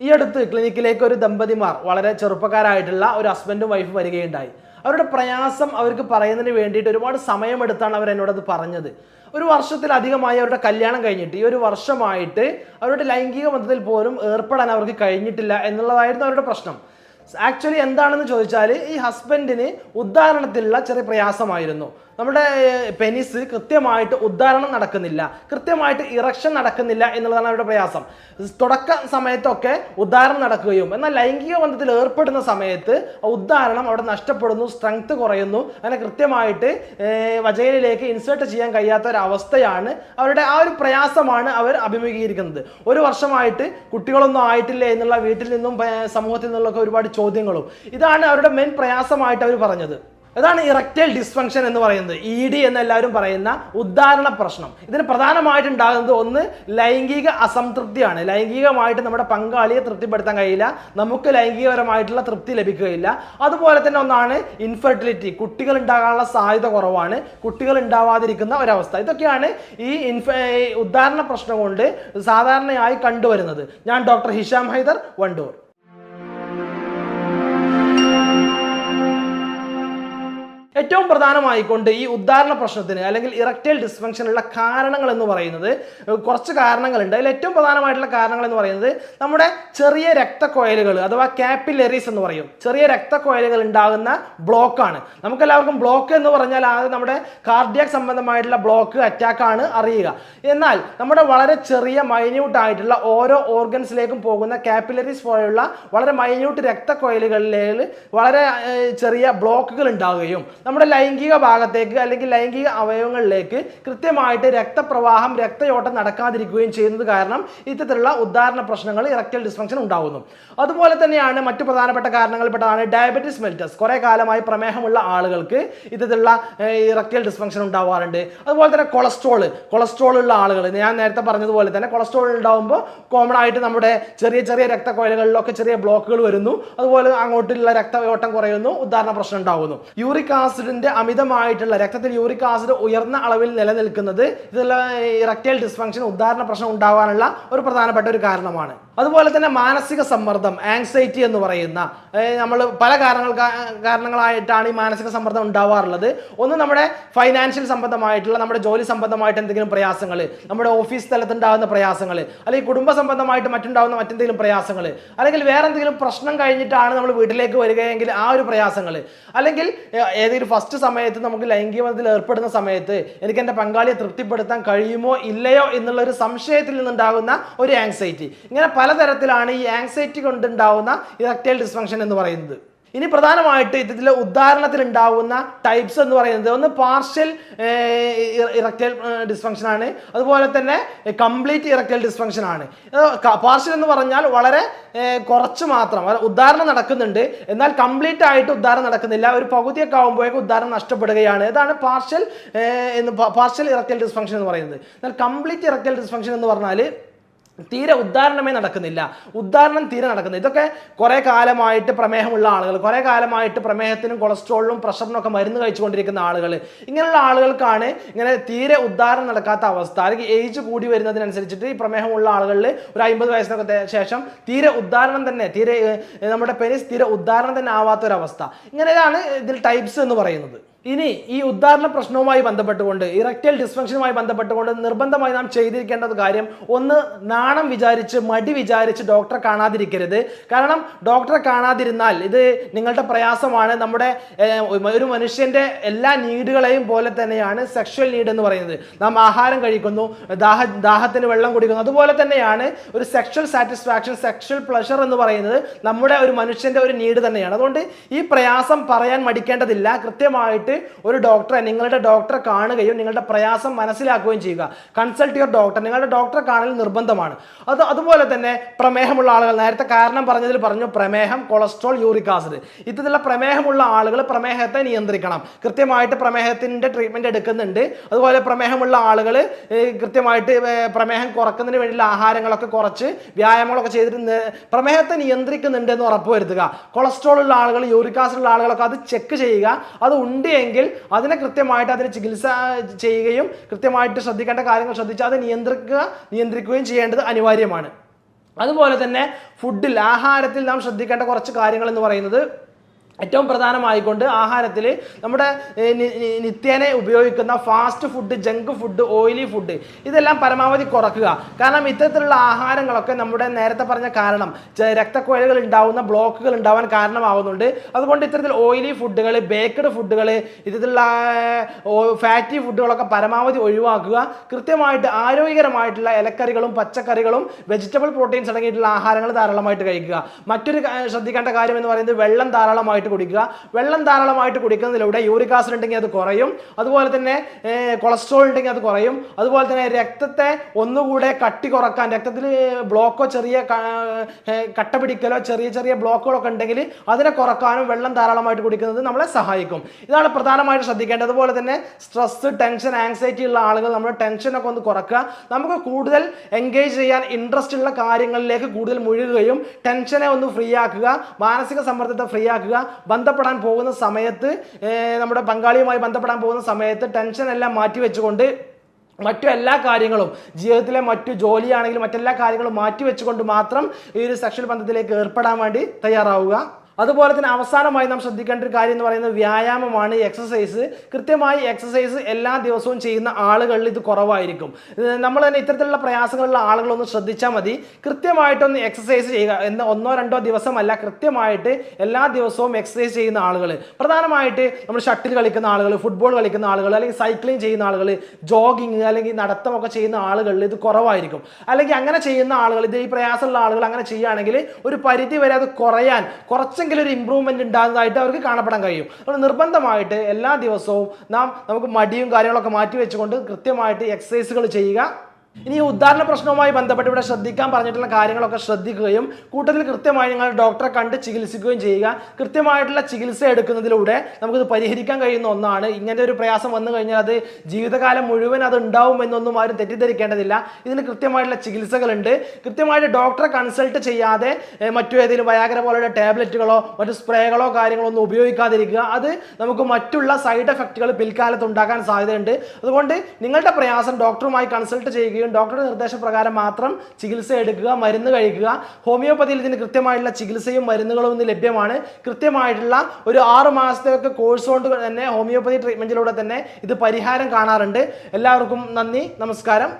ഈ അടുത്ത് ക്ലിനിക്കിലേക്ക് ഒരു ദമ്പതിമാർ വളരെ ചെറുപ്പക്കാരായിട്ടുള്ള ഒരു ഹസ്ബൻഡും വൈഫ് വരികയുണ്ടായി. അവരുടെ പ്രയാസം അവർക്ക് പറയുന്നതിന് വേണ്ടിയിട്ട് ഒരുപാട് സമയമെടുത്താണ് അവർ എന്നോടത് പറഞ്ഞത്. ഒരു വർഷത്തിലധികമായി അവരുടെ കല്യാണം കഴിഞ്ഞിട്ട് ഈ ഒരു വർഷമായിട്ട് അവരുടെ ലൈംഗിക ബന്ധത്തിൽ പോലും ഏർപ്പെടാൻ അവർക്ക് കഴിഞ്ഞിട്ടില്ല എന്നുള്ളതായിരുന്നു അവരുടെ പ്രശ്നം. ആക്ച്വലി എന്താണെന്ന് ചോദിച്ചാൽ ഈ ഹസ്ബൻഡിന് ഉദാഹരണത്തിലുള്ള ചെറിയ പ്രയാസമായിരുന്നു. നമ്മുടെ പെനിസ് കൃത്യമായിട്ട് ഉദ്ധാരണം നടക്കുന്നില്ല, കൃത്യമായിട്ട് ഇറക്ഷൻ നടക്കുന്നില്ല എന്നുള്ളതാണ് അവരുടെ പ്രയാസം. തുടക്ക സമയത്തൊക്കെ ഉദ്ധാരണം നടക്കുകയും എന്നാൽ ലൈംഗിക ബന്ധത്തിൽ ഏർപ്പെടുന്ന സമയത്ത് ഉദ്ധാരണം അവിടെ നഷ്ടപ്പെടുന്നു, സ്ട്രെങ്ത് കുറയുന്നു, അങ്ങനെ കൃത്യമായിട്ട് വജൈനയിലേക്ക് ഇൻസേർട്ട് ചെയ്യാൻ കഴിയാത്ത ഒരു അവസ്ഥയാണ് അവരുടെ. ആ ഒരു പ്രയാസമാണ് അവർ അഭിമുഖീകരിക്കുന്നത്. ഒരു വർഷമായിട്ട് കുട്ടികളൊന്നും ആയിട്ടില്ല എന്നുള്ള വീട്ടിൽ നിന്നും സമൂഹത്തിൽ നിന്നുള്ളൊക്കെ ഒരുപാട് ചോദ്യങ്ങളും ഇതാണ് അവരുടെ മെയിൻ പ്രയാസമായിട്ട് അവർ പറഞ്ഞത്. അതാണ് ഇറക്റ്റൈൽ ഡിസ്ഫങ്ഷൻ എന്ന് പറയുന്നത്, ED എന്ന് എല്ലാവരും പറയുന്ന ഉദ്ധാരണ പ്രശ്നം. ഇതിന് പ്രധാനമായിട്ടുണ്ടാകുന്നത് ഒന്ന് ലൈംഗിക അസംതൃപ്തിയാണ്. ലൈംഗികമായിട്ട് നമ്മുടെ പങ്കാളിയെ തൃപ്തിപ്പെടുത്താൻ കഴിയില്ല, നമുക്ക് ലൈംഗികപരമായിട്ടുള്ള തൃപ്തി ലഭിക്കുകയില്ല. അതുപോലെ തന്നെ ഒന്നാണ് ഇൻഫെർട്ടിലിറ്റി, കുട്ടികൾ ഉണ്ടാകാനുള്ള സാധ്യത കുറവാണ്, കുട്ടികൾ ഉണ്ടാവാതിരിക്കുന്ന ഒരവസ്ഥ. ഇതൊക്കെയാണ് ഈ ഉദ്ധാരണ പ്രശ്നം കൊണ്ട് സാധാരണയായി കണ്ടുവരുന്നത്. ഞാൻ ഡോക്ടർ ഹിഷാം ഹൈദർ, വണ്ടൂർ. ഏറ്റവും പ്രധാനമായിക്കൊണ്ട് ഈ ഉദ്ധാരണ പ്രശ്നത്തിന് അല്ലെങ്കിൽ ഇറക്റ്റൈൽ ഡിസ്ഫങ്ഷനുള്ള കാരണങ്ങൾ എന്ന് പറയുന്നത് കുറച്ച് കാരണങ്ങളുണ്ട്. അതിൽ ഏറ്റവും പ്രധാനമായിട്ടുള്ള കാരണങ്ങൾ എന്ന് പറയുന്നത് നമ്മുടെ ചെറിയ രക്തക്കൊയലുകൾ അഥവാ കാപ്പിലറീസ് എന്ന് പറയും. ചെറിയ രക്തക്കൊയലുകൾ ഉണ്ടാകുന്ന ബ്ലോക്കാണ്. നമുക്കെല്ലാവർക്കും ബ്ലോക്ക് എന്ന് പറഞ്ഞാൽ ആദ്യം നമ്മുടെ കാർഡിയാക് സംബന്ധമായിട്ടുള്ള ബ്ലോക്ക്, അറ്റാക്കാണ് അറിയുക. എന്നാൽ നമ്മുടെ വളരെ ചെറിയ മൈന്യൂട്ട് ആയിട്ടുള്ള ഓരോ ഓർഗൻസിലേക്കും പോകുന്ന കാപ്പിലറീസ് പോലെയുള്ള വളരെ മൈന്യൂട്ട് രക്തക്കൊയലുകളിൽ വളരെ ചെറിയ ബ്ലോക്കുകൾ ഉണ്ടാവുകയും നമ്മുടെ ലൈംഗിക ഭാഗത്തേക്ക് അല്ലെങ്കിൽ ലൈംഗിക അവയവങ്ങളിലേക്ക് കൃത്യമായിട്ട് രക്തപ്രവാഹം, രക്തയോട്ടം നടക്കാതിരിക്കുകയും ചെയ്യുന്നത് കാരണം ഇത്തരത്തിലുള്ള ഉദ്ധാരണ പ്രശ്നങ്ങൾ, ഇറക്റ്റൈൽ ഡിസ്ഫങ്ഷൻ ഉണ്ടാകുന്നു. അതുപോലെ തന്നെയാണ് മറ്റു പ്രധാനപ്പെട്ട കാരണങ്ങളിൽപ്പെട്ടതാണ് ഡയബറ്റിസ് മെലിറ്റസ്. കുറെ കാലമായി പ്രമേഹമുള്ള ആളുകൾക്ക് ഇത്തരത്തിലുള്ള ഇറക്റ്റൈൽ ഡിസ്ഫങ്ഷൻ ഉണ്ടാവാറുണ്ട്. അതുപോലെ തന്നെ കൊളസ്ട്രോൾ ഉള്ള ആളുകൾ, ഞാൻ നേരത്തെ പറഞ്ഞതുപോലെ തന്നെ കൊളസ്ട്രോൾ ഉണ്ടാകുമ്പോൾ കോമൺ ആയിട്ട് നമ്മുടെ ചെറിയ ചെറിയ രക്തക്കൊയലുകളിലൊക്കെ ചെറിയ ബ്ലോക്കുകൾ വരുന്നു. അതുപോലെ അങ്ങോട്ടുള്ള രക്തയോട്ടം കുറയുന്നു, ഉദ്ധാരണ പ്രശ്നം ഉണ്ടാകുന്നു. യൂറിക് ആസിഡിന്റെ അമിതമായിട്ടുള്ള രക്തത്തിൽ യൂറിക് ആസിഡ് ഉയർന്ന അളവിൽ നിലനിൽക്കുന്നത് ഇതുള്ള ഇറക്റ്റൈൽ ഡിസ്ഫങ്ഷൻ, ഉദ്ധാരണ പ്രശ്നം ഉണ്ടാവാനുള്ള ഒരു പ്രധാനപ്പെട്ട ഒരു കാരണമാണ്. അതുപോലെ തന്നെ മാനസിക സമ്മർദ്ദം, ആങ്സൈറ്റി എന്ന് പറയുന്ന, നമ്മൾ പല കാരണങ്ങളായിട്ടാണ് ഈ മാനസിക സമ്മർദ്ദം ഉണ്ടാവാറുള്ളത്. ഒന്ന് നമ്മുടെ ഫൈനാൻഷ്യൽ സംബന്ധമായിട്ടുള്ള, നമ്മുടെ ജോലി സംബന്ധമായിട്ട് എന്തെങ്കിലും പ്രയാസങ്ങൾ, നമ്മുടെ ഓഫീസ് തലത്തുണ്ടാകുന്ന പ്രയാസങ്ങൾ, അല്ലെങ്കിൽ കുടുംബ സംബന്ധമായിട്ട് മറ്റുണ്ടാകുന്ന മറ്റെന്തെങ്കിലും പ്രയാസങ്ങൾ, അല്ലെങ്കിൽ വേറെ എന്തെങ്കിലും പ്രശ്നം കഴിഞ്ഞിട്ടാണ് നമ്മൾ വീട്ടിലേക്ക് വരികയെങ്കിൽ ആ ഒരു പ്രയാസങ്ങൾ, അല്ലെങ്കിൽ ഏതെങ്കിലും ഫസ്റ്റ് സമയത്ത് നമുക്ക് ലൈംഗിക ബന്ധത്തിൽ ഏർപ്പെടുന്ന സമയത്ത് എനിക്ക് എൻ്റെ പങ്കാളിയെ തൃപ്തിപ്പെടുത്താൻ കഴിയുമോ ഇല്ലയോ എന്നുള്ള ഒരു സംശയത്തിൽ നിന്നുണ്ടാകുന്ന ഒരു ആങ്സൈറ്റി. ഇങ്ങനെ പലതരത്തിലാണ് ഈ ആങ്സൈറ്റി കൊണ്ടുണ്ടാവുന്ന ഇറക്റ്റൈൽ ഡിസ്ഫങ്ഷൻ എന്ന് പറയുന്നത്. ഇനി പ്രധാനമായിട്ട് ഇതിൽ ഉദാഹരണത്തിൽ ഉണ്ടാവുന്ന ടൈപ്സ് എന്ന് പറയുന്നത് ഒന്ന് പാർഷ്യൽ ഇറക്റ്റൈൽ ഡിസ്ഫങ്ഷൻ ആണ്, അതുപോലെ തന്നെ കംപ്ലീറ്റ് ഇറക്റ്റൈൽ ഡിസ്ഫങ്ഷൻ ആണ്. പാർഷ്യൽ എന്ന് പറഞ്ഞാൽ വളരെ കുറച്ച് മാത്രം ഉദാഹരണം നടക്കുന്നുണ്ട്, എന്നാൽ കംപ്ലീറ്റ് ആയിട്ട് ഉദാഹരണം നടക്കുന്നില്ല, ഒരു പകുതിയൊക്കെ ആകുമ്പോഴേക്കും ഉദാഹരണം നഷ്ടപ്പെടുകയാണ്. ഇതാണ് പാർഷ്യൽ ഇറക്റ്റൈൽ ഡിസ്ഫങ്ഷൻ എന്ന് പറയുന്നത്. എന്നാൽ കംപ്ലീറ്റ് ഇറക്റ്റൈൽ ഡിസ്ഫങ്ഷൻ എന്ന് പറഞ്ഞാൽ തീരെ ഉദ്ധാരണമേ നടക്കുന്നില്ല, ഉദ്ധാരണം തീരെ നടക്കുന്നില്ല. ഇതൊക്കെ കുറെ കാലമായിട്ട് പ്രമേഹമുള്ള ആളുകൾ, കുറെ കാലമായിട്ട് പ്രമേഹത്തിനും കൊളസ്ട്രോളിനും പ്രഷറിനും ഒക്കെ മരുന്ന് കഴിച്ചുകൊണ്ടിരിക്കുന്ന ആളുകൾ, ഇങ്ങനെയുള്ള ആളുകൾക്കാണ് ഇങ്ങനെ തീരെ ഉദ്ധാരണം നടക്കാത്ത അവസ്ഥ. അല്ലെങ്കിൽ ഏജ് കൂടി വരുന്നതിനനുസരിച്ചിട്ട് ഈ പ്രമേഹമുള്ള ആളുകളിൽ ഒരു 50 വയസ്സിനൊക്കെ ശേഷം തീരെ ഉദ്ധാരണം തന്നെ, നമ്മുടെ പെനിസ് തീരെ ഉദ്ധാരണം തന്നെ ആവാത്തൊരവസ്ഥ. ഇങ്ങനെയാണ് ഇതിൽ ടൈപ്സ് എന്ന് പറയുന്നത്. ഇനി ഈ ഉദ്ധാരണ പ്രശ്നവുമായി ബന്ധപ്പെട്ടുകൊണ്ട്, ഇറക്റ്റൈൽ ഡിസ്ഫങ്ഷനുമായി ബന്ധപ്പെട്ടുകൊണ്ട് നിർബന്ധമായി നാം ചെയ്തിരിക്കേണ്ട കാര്യം, ഒന്ന് നാണം വിചാരിച്ച്, മടി വിചാരിച്ച് ഡോക്ടറെ കാണാതിരിക്കരുത്. കാരണം ഡോക്ടറെ കാണാതിരുന്നാൽ ഇത് നിങ്ങളുടെ പ്രയാസമാണ്. നമ്മുടെ ഒരു മനുഷ്യന്റെ എല്ലാ നീഡുകളെയും പോലെ തന്നെയാണ് സെക്ഷൽ നീഡ് എന്ന് പറയുന്നത്. നാം ആഹാരം കഴിക്കുന്നു, ദാഹത്തിന് വെള്ളം കുടിക്കുന്നു, അതുപോലെ തന്നെയാണ് ഒരു സെക്ഷൽ സാറ്റിസ്ഫാക്ഷൻ, സെക്ഷൽ പ്ലഷർ എന്ന് പറയുന്നത് നമ്മുടെ ഒരു മനുഷ്യന്റെ ഒരു നീഡ് തന്നെയാണ്. അതുകൊണ്ട് ഈ പ്രയാസം പറയാൻ മടിക്കേണ്ടതില്ല. കൃത്യമായിട്ട് ഒരു ഡോക്ടറെ, നിങ്ങളുടെ ഡോക്ടറെ കാണുകയും നിങ്ങളുടെ പ്രയാസം മനസ്സിലാക്കുകയും ചെയ്യുക. Consult your doctor. നിങ്ങളുടെ ഡോക്ടറെ കാണൽ നിർബന്ധമാണ്. അതുപോലെ തന്നെ പ്രമേഹമുള്ള ആളുകൾ, നേരത്തെ കാരണം പറഞ്ഞതിൽ പറഞ്ഞു പ്രമേഹം, കൊളസ്ട്രോൾ, യൂറിക് ആസിഡ്. ഇത്തരത്തിലുള്ള പ്രമേഹമുള്ള ആളുകൾ പ്രമേഹത്തെ നിയന്ത്രിക്കണം. കൃത്യമായിട്ട് പ്രമേഹത്തിന്റെ ട്രീറ്റ്മെന്റ് എടുക്കുന്നുണ്ട്. അതുപോലെ പ്രമേഹമുള്ള ആളുകൾ കൃത്യമായിട്ട് പ്രമേഹം കുറക്കുന്നതിന് വേണ്ടിയുള്ള ആഹാരങ്ങളൊക്കെ കുറച്ച്, വ്യായാമങ്ങളൊക്കെ ചെയ്തിട്ട് പ്രമേഹത്തെ നിയന്ത്രിക്കുന്നുണ്ട് എന്ന് ഉറപ്പുവരുത്തുക. കൊളസ്ട്രോൾ ഉള്ള ആളുകൾ, യൂറിക് ആസിഡ് ഉള്ള ആളുകളൊക്കെ അത് ചെക്ക് ചെയ്യുക. അത് ഉണ്ട് എങ്കിൽ അതിനെ കൃത്യമായിട്ട് അതിന് ചികിത്സ ചെയ്യുകയും കൃത്യമായിട്ട് ശ്രദ്ധിക്കേണ്ട കാര്യങ്ങൾ ശ്രദ്ധിച്ച് അത് നിയന്ത്രിക്കുകയും ചെയ്യേണ്ടത് അനിവാര്യമാണ്. അതുപോലെ തന്നെ ഫുഡിൽ, ആഹാരത്തിൽ നാം ശ്രദ്ധിക്കേണ്ട കുറച്ച് കാര്യങ്ങൾ എന്ന് പറയുന്നത്, ഏറ്റവും പ്രധാനമായിക്കൊണ്ട് ആഹാരത്തിൽ നമ്മുടെ നിത്യേന ഉപയോഗിക്കുന്ന fast food, junk food, oily food ഇതെല്ലാം പരമാവധി കുറക്കുക. കാരണം ഇത്തരത്തിലുള്ള ആഹാരങ്ങളൊക്കെ നമ്മുടെ നേരത്തെ പറഞ്ഞ കാരണം രക്തക്കുഴലുകൾ ഉണ്ടാവുന്ന ബ്ലോക്കുകൾ ഉണ്ടാവാൻ കാരണമാവുന്നുണ്ട്. അതുകൊണ്ട് ഇത്തരത്തിൽ ഓയിലി ഫുഡുകൾ, ബേക്ക്ഡ് ഫുഡുകൾ, ഇത്തരത്തിലുള്ള ഫാറ്റി ഫുഡുകളൊക്കെ പരമാവധി ഒഴിവാക്കുക. കൃത്യമായിട്ട് ആരോഗ്യകരമായിട്ടുള്ള ഇലക്കറികളും പച്ചക്കറികളും വെജിറ്റബിൾ പ്രോട്ടീൻസ് അടങ്ങിയിട്ടുള്ള ആഹാരങ്ങൾ ധാരാളമായിട്ട് കഴിക്കുക. മറ്റൊരു ശ്രദ്ധിക്കേണ്ട കാര്യം എന്ന് പറയുന്നത് വെള്ളം ധാരാളമായിട്ട് കുടിക്കുക. വെള്ളം ധാരാളമായിട്ട് കുടിക്കുന്നതിലൂടെ യൂറിക് ആസിഡ് ഉണ്ടെങ്കിൽ അത് കുറയും, അതുപോലെ തന്നെ കൊളസ്ട്രോൾ ഉണ്ടെങ്കിൽ അത് കുറയും, അതുപോലെ തന്നെ രക്തത്തെ ഒന്നുകൂടെ കട്ടി കുറക്കാൻ, രക്തത്തിൽ ബ്ലോക്കോ ചെറിയ കട്ട പിടിക്കലോ ചെറിയ ചെറിയ ബ്ലോക്കുകളൊക്കെ ഉണ്ടെങ്കിൽ അതിനെ കുറക്കാനും വെള്ളം ധാരാളമായിട്ട് കുടിക്കുന്നത് നമ്മളെ സഹായിക്കും. ഇതാണ് പ്രധാനമായിട്ട് ശ്രദ്ധിക്കേണ്ടത്. അതുപോലെ തന്നെ സ്ട്രെസ്, ടെൻഷൻ, ആങ്സൈറ്റി ഉള്ള ആളുകൾ നമ്മുടെ ടെൻഷനൊക്കെ ഒന്ന് കുറക്കുക. നമുക്ക് കൂടുതൽ എൻഗേജ് ചെയ്യാൻ ഇൻട്രസ്റ്റ് ഉള്ള കാര്യങ്ങളിലേക്ക് കൂടുതൽ മുഴുകുകയും ടെൻഷനെ ഒന്ന് ഫ്രീ ആക്കുക, മാനസിക സമ്മർദ്ദത്തെ ഫ്രീ ആക്കുക. ബന്ധപ്പെടാൻ പോകുന്ന സമയത്ത്, നമ്മുടെ പങ്കാളിയുമായി ബന്ധപ്പെടാൻ പോകുന്ന സമയത്ത് ടെൻഷൻ എല്ലാം മാറ്റി വെച്ചുകൊണ്ട് മറ്റു എല്ലാ കാര്യങ്ങളും, ജീവിതത്തിലെ മറ്റു ജോലിയാണെങ്കിലും മറ്റെല്ലാ കാര്യങ്ങളും മാറ്റി വെച്ചുകൊണ്ട് മാത്രം ഈ ഒരു സെക്ഷൽ ബന്ധത്തിലേക്ക് ഏർപ്പെടാൻ വേണ്ടി തയ്യാറാവുക. അതുപോലെ തന്നെ അവസാനമായി നാം ശ്രദ്ധിക്കേണ്ട ഒരു കാര്യം എന്ന് പറയുന്നത് വ്യായാമമാണ്, എക്സസൈസ്. കൃത്യമായി എക്സസൈസ് എല്ലാ ദിവസവും ചെയ്യുന്ന ആളുകളിൽ ഇത് കുറവായിരിക്കും. നമ്മൾ തന്നെ ഇത്തരത്തിലുള്ള പ്രയാസങ്ങളുള്ള ആളുകളൊന്ന് ശ്രദ്ധിച്ചാൽ മതി. കൃത്യമായിട്ടൊന്ന് എക്സസൈസ് ചെയ്യുക. ഒന്നോ രണ്ടോ ദിവസമല്ല, കൃത്യമായിട്ട് എല്ലാ ദിവസവും എക്സസൈസ് ചെയ്യുന്ന ആളുകൾ, പ്രധാനമായിട്ട് നമ്മൾ ഷട്ടിൽ കളിക്കുന്ന ആളുകൾ, ഫുട്ബോൾ കളിക്കുന്ന ആളുകൾ, അല്ലെങ്കിൽ സൈക്ലിംഗ് ചെയ്യുന്ന ആളുകൾ, ജോഗിങ് അല്ലെങ്കിൽ നടത്തമൊക്കെ ചെയ്യുന്ന ആളുകളിൽ ഇത് കുറവായിരിക്കും. അല്ലെങ്കിൽ അങ്ങനെ ചെയ്യുന്ന ആളുകൾ, ഇത് ഈ പ്രയാസമുള്ള ആളുകൾ അങ്ങനെ ചെയ്യുകയാണെങ്കിൽ ഒരു പരിധി വരെ അത് കുറയാൻ, കുറച്ചെങ്കിലും ഒരു ഇമ്പ്രൂവ്മെന്റ് ഉണ്ടാകുന്നതായിട്ട് അവർക്ക് കാണപ്പെടാൻ കഴിയും. അതുകൊണ്ട് നിർബന്ധമായിട്ട് എല്ലാ ദിവസവും നമുക്ക് മടിയും കാര്യങ്ങളൊക്കെ മാറ്റി വെച്ചുകൊണ്ട് കൃത്യമായിട്ട് എക്സസൈസുകൾ ചെയ്യുക. ഇനി ഉദാഹരണ പ്രശ്നവുമായി ബന്ധപ്പെട്ട് ഇവിടെ ശ്രദ്ധിക്കാൻ പറഞ്ഞിട്ടുള്ള കാര്യങ്ങളൊക്കെ ശ്രദ്ധിക്കുകയും കൂട്ടത്തിൽ കൃത്യമായി നിങ്ങൾ ഡോക്ടറെ കണ്ട് ചികിത്സിക്കുകയും ചെയ്യുക. കൃത്യമായിട്ടുള്ള ചികിത്സ എടുക്കുന്നതിലൂടെ നമുക്കിത് പരിഹരിക്കാൻ കഴിയുന്ന ഒന്നാണ്. ഇങ്ങനെ ഒരു പ്രയാസം വന്നു കഴിഞ്ഞാൽ അത് ജീവിതകാലം മുഴുവൻ അത് ഉണ്ടാവും എന്നൊന്നും ആരും തെറ്റിദ്ധരിക്കേണ്ടതില്ല. ഇതിന് കൃത്യമായിട്ടുള്ള ചികിത്സകളുണ്ട്. കൃത്യമായിട്ട് ഡോക്ടറെ കൺസൾട്ട് ചെയ്യാതെ മറ്റു ഏതെങ്കിലും വയാഗ്ര പോലുള്ള ടാബ്ലറ്റുകളോ മറ്റു സ്പ്രേകളോ കാര്യങ്ങളോ ഒന്നും ഉപയോഗിക്കാതിരിക്കുക. അത് നമുക്ക് മറ്റുള്ള സൈഡ് എഫക്റ്റുകൾ പിൽക്കാലത്ത് ഉണ്ടാക്കാൻ സാധ്യതയുണ്ട്. അതുകൊണ്ട് നിങ്ങളുടെ പ്രയാസം ഡോക്ടറുമായി കൺസൾട്ട് ചെയ്യുകയും ഡോക്ടറുടെ നിർദ്ദേശപ്രകാരം മാത്രം ചികിത്സ എടുക്കുക, മരുന്ന് കഴിക്കുക. ഹോമിയോപ്പതിയിൽ ഇതിന് കൃത്യമായിട്ടുള്ള ചികിത്സയും മരുന്നുകളും ഇന്ന് ലഭ്യമാണ്. കൃത്യമായിട്ടുള്ള ഒരു 6 മാസത്തെയൊക്കെ കോഴ്സ് കൊണ്ട് തന്നെ ഹോമിയോപ്പതി ട്രീറ്റ്മെന്റിലൂടെ തന്നെ ഇത് പരിഹാരം കാണാറുണ്ട്. എല്ലാവർക്കും നന്ദി, നമസ്കാരം.